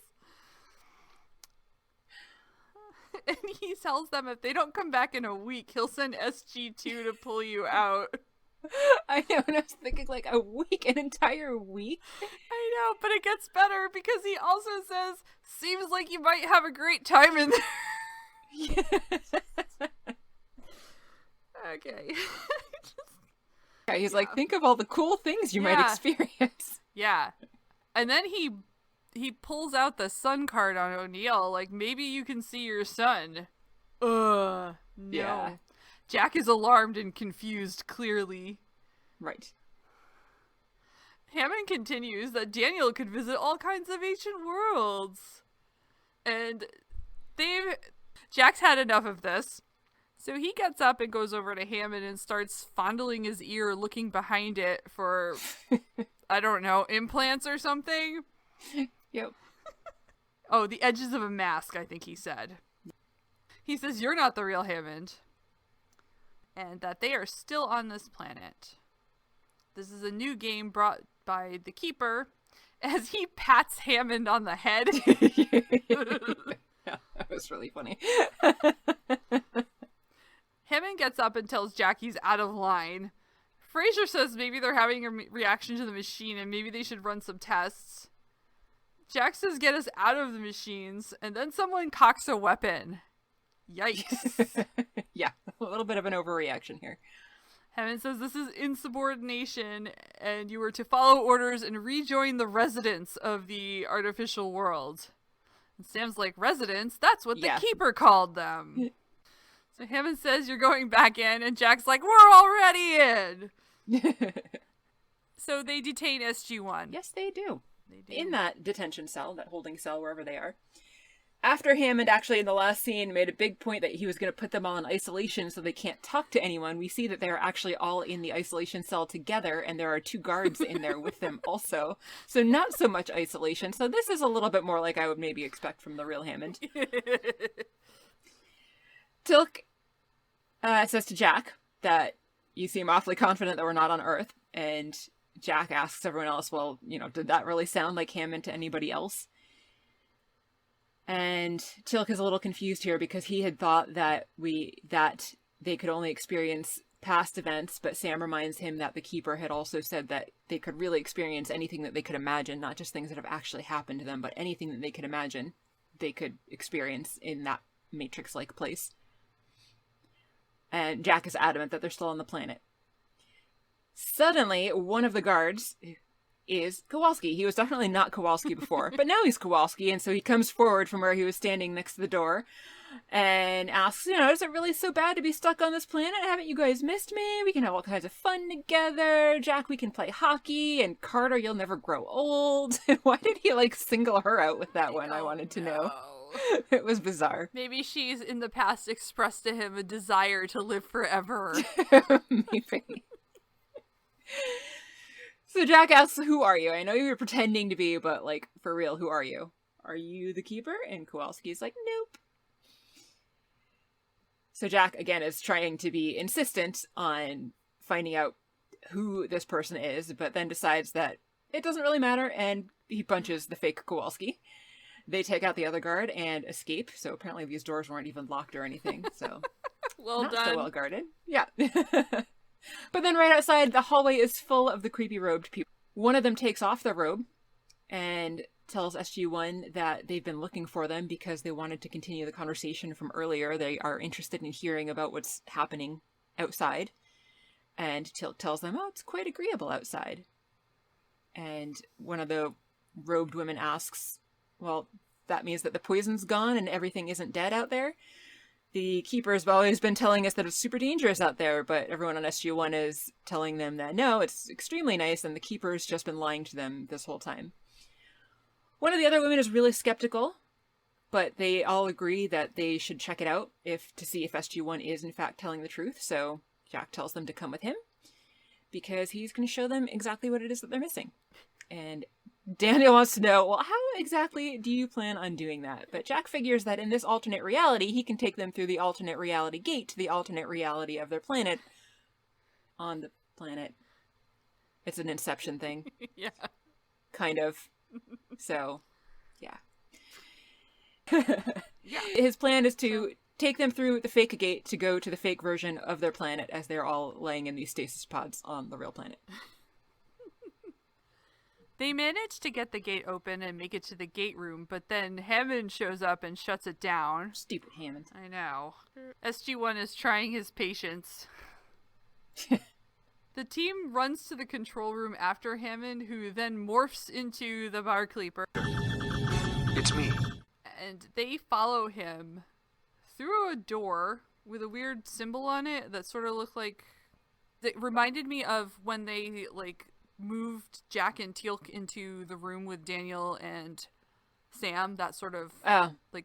Speaker 2: And he tells them if they don't come back in a week, he'll send SG2 to pull you out.
Speaker 1: I know, and I was thinking, like, a week, an entire week?
Speaker 2: I know, but it gets better because he also says, seems like you might have a great time in there. Okay.
Speaker 1: Yeah, he's like, think of all the cool things you might experience.
Speaker 2: Yeah. And then he pulls out the sun card on O'Neill, like, maybe you can see your son. No. Yeah. Jack is alarmed and confused, clearly.
Speaker 1: Right.
Speaker 2: Hammond continues that Daniel could visit all kinds of ancient worlds. And Jack's had enough of this. So he gets up and goes over to Hammond and starts fondling his ear, looking behind it for, I don't know, implants or something?
Speaker 1: Yep.
Speaker 2: Oh, the edges of a mask, I think he said. He says, you're not the real Hammond. And that they are still on this planet. This is a new game brought by the Keeper, as he pats Hammond on the head.
Speaker 1: Yeah, that was really funny.
Speaker 2: Hammond gets up and tells Jack he's out of line. Fraser says maybe they're having a reaction to the machine and maybe they should run some tests. Jack says get us out of the machines, and then someone cocks a weapon. Yikes.
Speaker 1: Yeah, a little bit of an overreaction here.
Speaker 2: Hammond says this is insubordination, and you were to follow orders and rejoin the residents of the artificial world. And Sam's like, residents? That's what the Keeper called them. So Hammond says you're going back in, and Jack's like, we're already in! So they detain SG-1.
Speaker 1: Yes, they do. In that detention cell, that holding cell, wherever they are. After Hammond actually in the last scene made a big point that he was going to put them all in isolation so they can't talk to anyone, we see that they're actually all in the isolation cell together, and there are 2 guards in there with them also. So not so much isolation. So this is a little bit more like I would maybe expect from the real Hammond. Teal'c says to Jack that you seem awfully confident that we're not on Earth, and Jack asks everyone else, well, you know, did that really sound like Hammond to anybody else? And Teal'c is a little confused here because he had thought that they could only experience past events, but Sam reminds him that the Keeper had also said that they could really experience anything that they could imagine, not just things that have actually happened to them, but anything that they could imagine they could experience in that Matrix-like place. And Jack is adamant that they're still on the planet. Suddenly, one of the guards is Kowalski. He was definitely not Kowalski before, but now he's Kowalski, and so he comes forward from where he was standing next to the door and asks, you know, is it really so bad to be stuck on this planet? Haven't you guys missed me? We can have all kinds of fun together. Jack, we can play hockey, and Carter, you'll never grow old. Why did he, like, single her out with that one? I wanted to know. It was bizarre.
Speaker 2: Maybe she's in the past expressed to him a desire to live forever.
Speaker 1: Maybe. So Jack asks, who are you? I know you were pretending to be, but, like, for real, who are you? Are you the Keeper? And Kowalski's like, nope. So Jack, again, is trying to be insistent on finding out who this person is, but then decides that it doesn't really matter, and he punches the fake Kowalski. They take out the other guard and escape, so apparently these doors weren't even locked or anything, so
Speaker 2: Well
Speaker 1: not
Speaker 2: done.
Speaker 1: so well guarded. Yeah. But then right outside, the hallway is full of the creepy robed people. One of them takes off their robe and tells SG1 that they've been looking for them because they wanted to continue the conversation from earlier. They are interested in hearing about what's happening outside. And tells them, oh, it's quite agreeable outside. And one of the robed women asks, well, that means that the poison's gone and everything isn't dead out there? The Keeper's always been telling us that it's super dangerous out there, but everyone on SG1 is telling them that no, it's extremely nice, and the Keeper's just been lying to them this whole time. One of the other women is really skeptical, but they all agree that they should check it out to see if SG1 is in fact telling the truth, so Jack tells them to come with him because he's going to show them exactly what it is that they're missing. And Daniel wants to know, well, how exactly do you plan on doing that? But Jack figures that in this alternate reality, he can take them through the alternate reality gate to the alternate reality of their planet on the planet. It's an Inception thing.
Speaker 2: Yeah.
Speaker 1: Kind of. So, yeah.
Speaker 2: Yeah.
Speaker 1: His plan is to take them through the fake gate to go to the fake version of their planet as they're all laying in these stasis pods on the real planet.
Speaker 2: They manage to get the gate open and make it to the gate room, but then Hammond shows up and shuts it down.
Speaker 1: Stupid Hammond.
Speaker 2: I know. SG1 is trying his patience. The team runs to the control room after Hammond, who then morphs into the Barcleeper.
Speaker 5: It's me.
Speaker 2: And they follow him through a door with a weird symbol on it that sort of looked like... It reminded me of when they, moved Jack and Teal'c into the room with Daniel and Sam, that sort of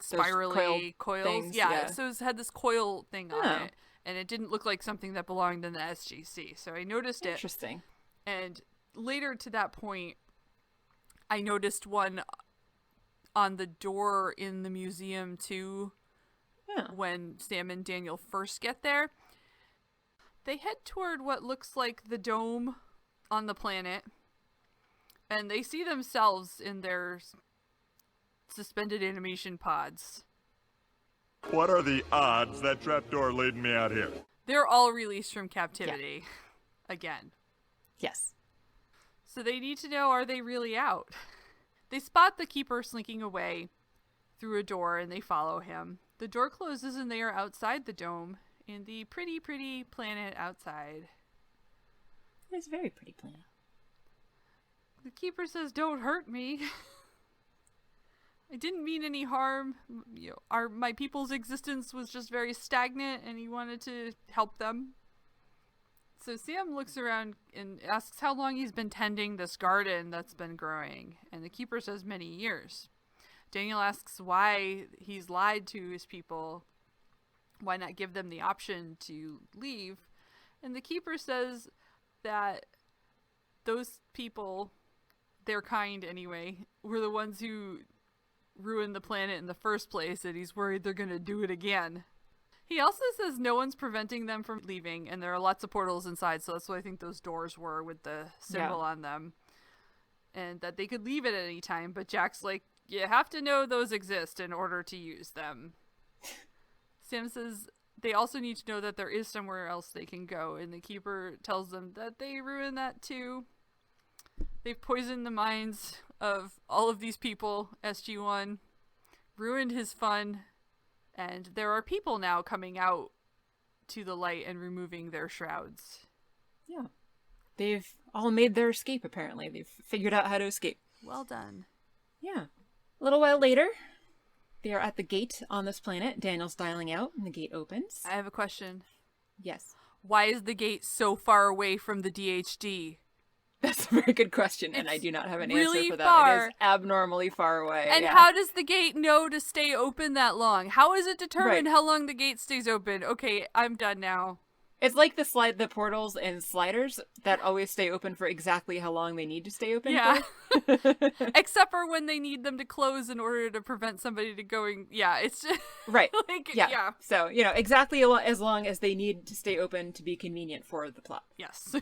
Speaker 2: spirally coils.
Speaker 1: Things,
Speaker 2: yeah, so it had this coil thing on
Speaker 1: Oh.
Speaker 2: it, and it didn't look like something that belonged in the SGC. So I noticed it.
Speaker 1: Interesting.
Speaker 2: And later to that point, I noticed one on the door in the museum too.
Speaker 1: Yeah.
Speaker 2: When Sam and Daniel first get there. They head toward what looks like the dome on the planet, and they see themselves in their suspended animation pods.
Speaker 9: What are the odds that trapdoor leading me out here?
Speaker 2: They're all released from captivity. Again.
Speaker 1: Yes.
Speaker 2: So they need to know, are they really out? They spot the Keeper slinking away through a door, and they follow him. The door closes, and they are outside the dome in the pretty, pretty planet outside.
Speaker 1: It's a very pretty planet.
Speaker 2: The Keeper says, "Don't hurt me. I didn't mean any harm. My people's existence was just very stagnant, and he wanted to help them." So Sam looks around and asks how long he's been tending this garden that's been growing, and the Keeper says many years. Daniel asks why he's lied to his people. Why not give them the option to leave? And the Keeper says that those people, their kind anyway, were the ones who ruined the planet in the first place, and he's worried they're going to do it again. He also says no one's preventing them from leaving, and there are lots of portals inside, so that's what I think those doors were with the symbol on them. And that they could leave at any time, but Jack's like, you have to know those exist in order to use them. Sam says they also need to know that there is somewhere else they can go, and the Keeper tells them that they ruined that too. They've poisoned the minds of all of these people, SG1, ruined his fun, and there are people now coming out to the light and removing their shrouds.
Speaker 1: Yeah. They've all made their escape, apparently. They've figured out how to escape.
Speaker 2: Well done.
Speaker 1: Yeah. A little while later, they are at the gate on this planet. Daniel's dialing out, and the gate opens.
Speaker 2: I have a question.
Speaker 1: Yes.
Speaker 2: Why is the gate so far away from the DHD?
Speaker 1: That's a very good question, and I
Speaker 2: It's
Speaker 1: do not have an
Speaker 2: really
Speaker 1: answer for that.
Speaker 2: far.
Speaker 1: It is abnormally far away.
Speaker 2: And
Speaker 1: yeah.
Speaker 2: how does the gate know to stay open that long? How is it determined
Speaker 1: Right.
Speaker 2: how long the gate stays open? Okay, I'm done now.
Speaker 1: It's like the portals and sliders that always stay open for exactly how long they need to stay open for.
Speaker 2: Except for when they need them to close in order to prevent somebody to going. Yeah, it's just
Speaker 1: Right.
Speaker 2: like,
Speaker 1: Yeah. So, exactly as long as they need to stay open to be convenient for the plot.
Speaker 2: Yes.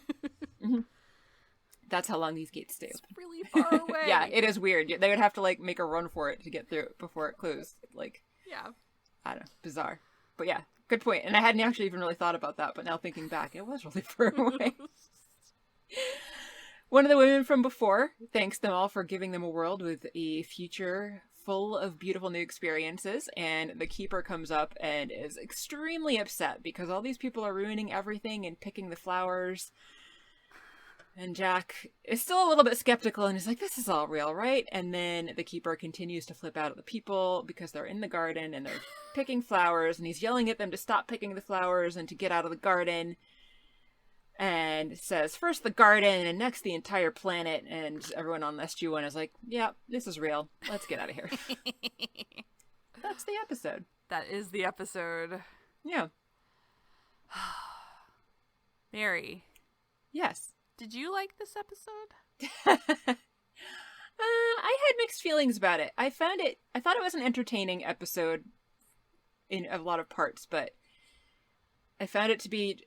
Speaker 1: That's how long these gates stay open.
Speaker 2: It's really far away.
Speaker 1: Yeah, it is weird. They would have to like make a run for it to get through it before it closed. Like,
Speaker 2: yeah.
Speaker 1: I don't know, bizarre. But yeah, good point. And I hadn't actually even really thought about that, but now thinking back, it was really far away. One of the women from before thanks them all for giving them a world with a future full of beautiful new experiences, and the Keeper comes up and is extremely upset because all these people are ruining everything and picking the flowers. And Jack is still a little bit skeptical and he's like, this is all real, right? And then the Keeper continues to flip out at the people because they're in the garden and they're picking flowers, and he's yelling at them to stop picking the flowers and to get out of the garden. And says, first the garden and next the entire planet. And everyone on SG1 is like, yeah, this is real. Let's get out of here. That's the episode.
Speaker 2: That is the episode.
Speaker 1: Yeah.
Speaker 2: Mary.
Speaker 1: Yes.
Speaker 2: Did you like this episode?
Speaker 1: I had mixed feelings about it. I thought it was an entertaining episode in a lot of parts, but I found it to be,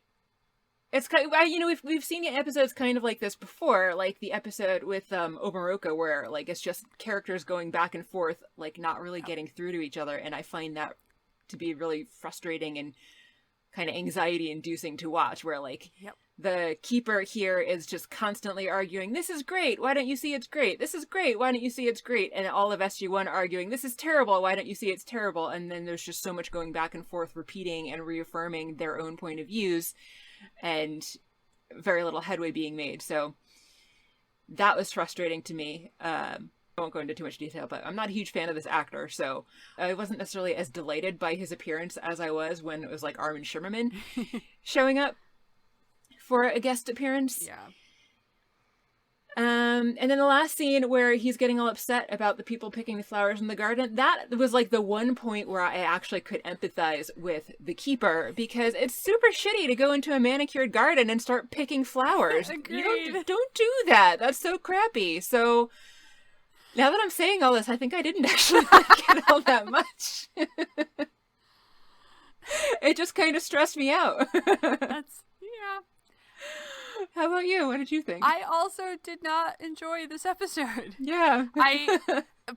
Speaker 1: it's kind of, we've seen episodes kind of like this before, like the episode with Omaroka, where like it's just characters going back and forth, like not really getting through to each other, and I find that to be really frustrating and kind of anxiety inducing to watch, where like the Keeper here is just constantly arguing, this is great, why don't you see it's great? This is great, why don't you see it's great? And all of SG1 arguing, this is terrible, why don't you see it's terrible? And then there's just so much going back and forth, repeating and reaffirming their own point of views, and very little headway being made. So that was frustrating to me. I won't go into too much detail, but I'm not a huge fan of this actor, so I wasn't necessarily as delighted by his appearance as I was when it was like Armin Shimmerman showing up for a guest appearance.
Speaker 2: Yeah.
Speaker 1: And then the last scene where he's getting all upset about the people picking the flowers in the garden, that was like the one point where I actually could empathize with the Keeper, because it's super shitty to go into a manicured garden and start picking flowers. You don't do that. That's so crappy. So now that I'm saying all this, I think I didn't actually like it all that much. It just kind of stressed me out.
Speaker 2: Yeah.
Speaker 1: How about you? What did you think?
Speaker 2: I also did not enjoy this episode.
Speaker 1: Yeah.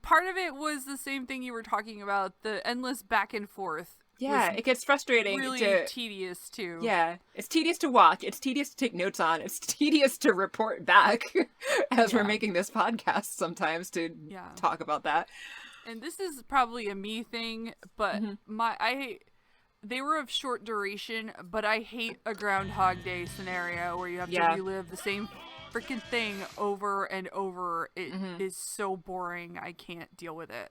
Speaker 2: Part of it was the same thing you were talking about, the endless back and forth.
Speaker 1: Yeah, it gets frustrating.
Speaker 2: Really tedious too.
Speaker 1: Yeah, it's tedious to watch. It's tedious to take notes on. It's tedious to report back as we're making this podcast sometimes to talk about that.
Speaker 2: And this is probably a me thing, but they were of short duration, but I hate a Groundhog Day scenario where you have to relive the same freaking thing over and over. It is so boring. I can't deal with it.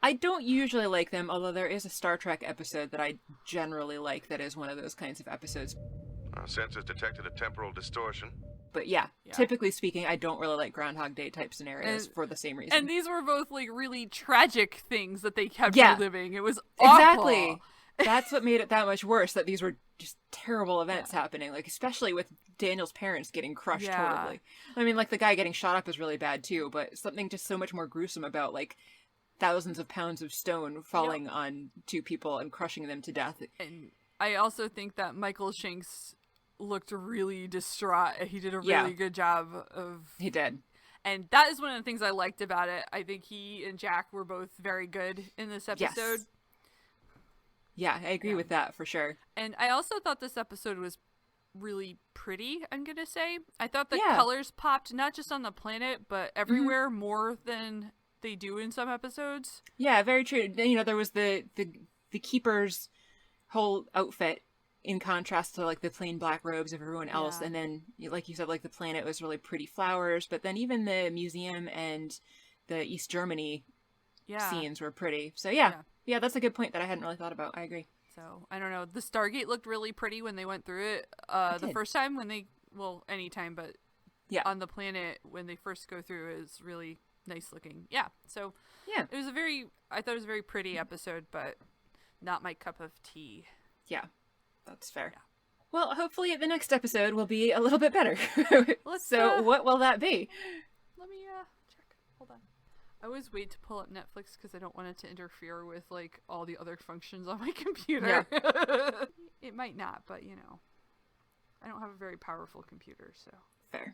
Speaker 1: I don't usually like them, although there is a Star Trek episode that I generally like that is one of those kinds of episodes.
Speaker 4: Our sensors detected a temporal distortion.
Speaker 1: But yeah, typically speaking, I don't really like Groundhog Day type scenarios for the same reason.
Speaker 2: And these were both like really tragic things that they kept reliving. It was awful.
Speaker 1: Exactly. That's what made it that much worse, that these were just terrible events happening, like especially with Daniel's parents getting crushed horribly. I mean, like the guy getting shot up is really bad too, but something just so much more gruesome about like thousands of pounds of stone falling on two people and crushing them to death.
Speaker 2: And I also think that Michael Shanks looked really distraught. He did a really good job of...
Speaker 1: He did.
Speaker 2: And that is one of the things I liked about it. I think he and Jack were both very good in this episode.
Speaker 1: Yes. Yeah, I agree with that for sure.
Speaker 2: And I also thought this episode was really pretty, I'm going to say. I thought the colors popped not just on the planet, but everywhere more than they do in some episodes.
Speaker 1: Yeah, very true. You know, there was the Keeper's whole outfit in contrast to like the plain black robes of everyone else. And then, like you said, like the planet was really pretty flowers, but then even the museum and the East Germany scenes were pretty. So yeah, that's a good point that I hadn't really thought about. I agree.
Speaker 2: So, I don't know. The Stargate looked really pretty when they went through it. The first time when they, well, anytime, but on the planet when they first go through is really nice looking. Yeah. So, it was I thought it was a very pretty episode, but not my cup of tea.
Speaker 1: Yeah, that's fair. Yeah. Well, hopefully the next episode will be a little bit better.
Speaker 2: So
Speaker 1: what will that be?
Speaker 2: Let me check. Hold on. I always wait to pull up Netflix because I don't want it to interfere with like all the other functions on my computer. Yeah. It might not, but you know, I don't have a very powerful computer, so.
Speaker 1: Fair.
Speaker 2: Okay,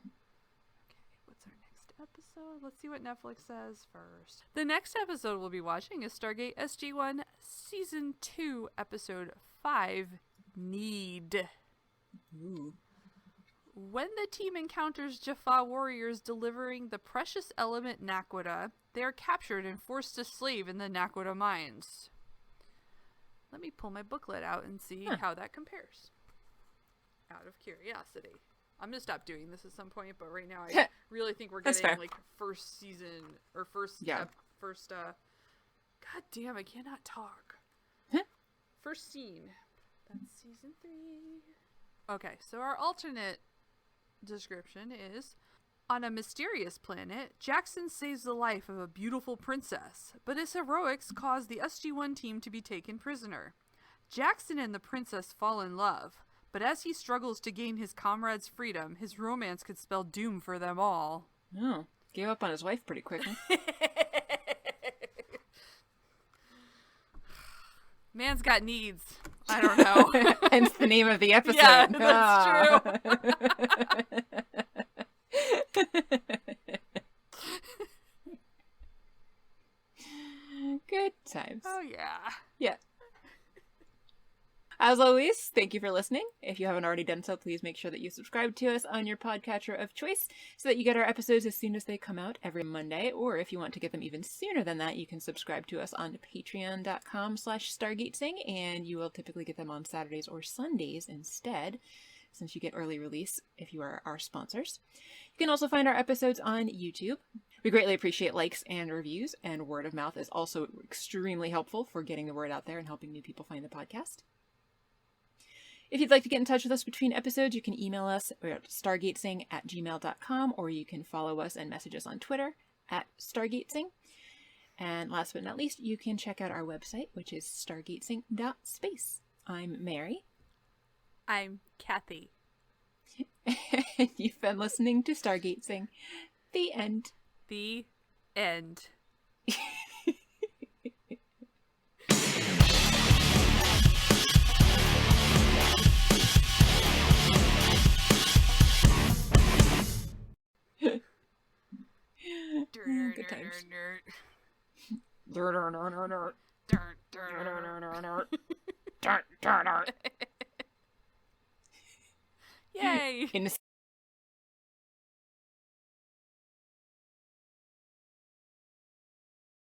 Speaker 2: what's our next episode? Let's see what Netflix says first. The next episode we'll be watching is Stargate SG-1 Season 2, Episode 5, Need.
Speaker 1: Ooh.
Speaker 2: When the team encounters Jaffa warriors delivering the precious element Naquadah, they are captured and forced to slave in the Naquadah mines. Let me pull my booklet out and see how that compares. Out of curiosity. I'm going to stop doing this at some point, but right now I really think we're getting like first season or first God damn, I cannot talk. First scene. That's season 3. Okay, so our alternate description is: on a mysterious planet, Jackson saves the life of a beautiful princess, but his heroics cause the SG-1 team to be taken prisoner. Jackson and the princess fall in love, but as he struggles to gain his comrade's freedom, his romance could spell doom for them all.
Speaker 1: Oh, gave up on his wife pretty quickly.
Speaker 2: Man's got needs. I don't know.
Speaker 1: Hence the name of the episode.
Speaker 2: Yeah, that's
Speaker 1: true. Good times.
Speaker 2: Oh, yeah.
Speaker 1: Yeah. As always, thank you for listening. If you haven't already done so, please make sure that you subscribe to us on your podcatcher of choice so that you get our episodes as soon as they come out every Monday. Or if you want to get them even sooner than that, you can subscribe to us on patreon.com/Stargatezing, and you will typically get them on Saturdays or Sundays instead, since you get early release if you are our sponsors. You can also find our episodes on YouTube. We greatly appreciate likes and reviews, and word of mouth is also extremely helpful for getting the word out there and helping new people find the podcast. If you'd like to get in touch with us between episodes, you can email us at stargatezing@gmail.com, or you can follow us and message us on Twitter @Stargatezing. And last but not least, you can check out our website, which is stargatezing.space. I'm Mary.
Speaker 2: I'm Kathy.
Speaker 1: And you've been listening to Stargatezing. The end.
Speaker 2: The end.
Speaker 1: Good times.
Speaker 2: Yay!